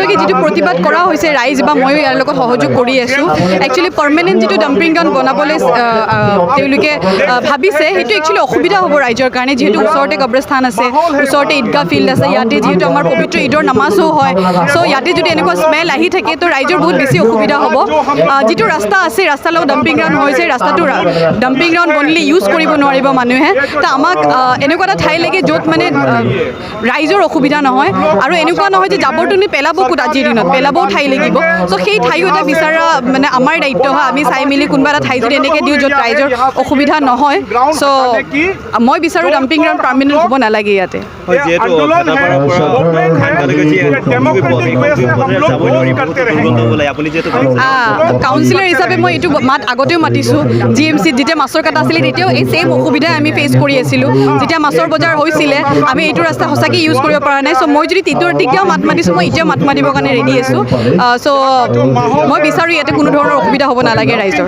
কি যিটো প্ৰতিবাদ কৰা হৈছে ৰাইজ বা ময়ো ইয়াৰ লগত সহযোগ কৰি আছোঁ একচুৱেলি পাৰ্মানেণ্ট যিটো ডাম্পিং গ্ৰাউণ্ড বনাবলৈ তেওঁলোকে ভাবিছে সেইটো একচুৱেলি অসুবিধা হ'ব ৰাইজৰ কাৰণে যিহেতু ওচৰতে কব্ৰস্থান আছে ওচৰতে ঈদগাহ ফিল্ড আছে ইয়াতে যিহেতু আমাৰ পবিত্ৰ ঈদৰ নামাজো হয় চ' ইয়াতে যদি এনেকুৱা স্মেল আহি থাকে তো ৰাইজৰ বহুত বেছি অসুবিধা হ'ব যিটো ৰাস্তা আছে ৰাস্তাৰ লগত ডাম্পিং গ্ৰাউণ্ড হৈছে ৰাস্তাটো ডাম্পিং গ্ৰাউণ্ড বনিলে ইউজ কৰিব নোৱাৰিব মানুহে তো আমাক এনেকুৱা এটা ঠাই লাগে য'ত মানে ৰাইজৰ অসুবিধা নহয় আৰু এনেকুৱা নহয় যে জাবৰটো নি পেলাব ক'ত আজিৰ দিনত পেলাবও ঠাই লাগিব চ' সেই ঠাইও এটা বিচৰা মানে আমাৰ দায়িত্ব হয় আমি চাই মেলি কোনোবা এটা ঠাই যদি এনেকৈ দিওঁ য'ত ৰাইজৰ অসুবিধা নহয় চ' মই বিচাৰোঁ ডাম্পিং গ্ৰাউণ্ড পাৰ্মানেণ্ট হ'ব নালাগে ইয়াতে কাউন্সিলৰ হিচাপে মই এইটো মাত আগতেও মাতিছোঁ GMCত যেতিয়া মাছৰ কাটা আছিলে তেতিয়াও এই ছেইম অসুবিধাই আমি ফেচ কৰি আছিলোঁ যেতিয়া মাছৰ বজাৰ হৈছিলে আমি এইটো ৰাস্তা সঁচাকৈ ইউজ কৰিব পৰা নাই চ' মই যদি তেতিয়াও মাত মাতিছোঁ মই এতিয়াও মাত মাতিবৰ কাৰণে ৰেডি আছোঁ চ' মই বিচাৰোঁ ইয়াতে কোনো ধৰণৰ অসুবিধা হ'ব নালাগে ৰাইজৰ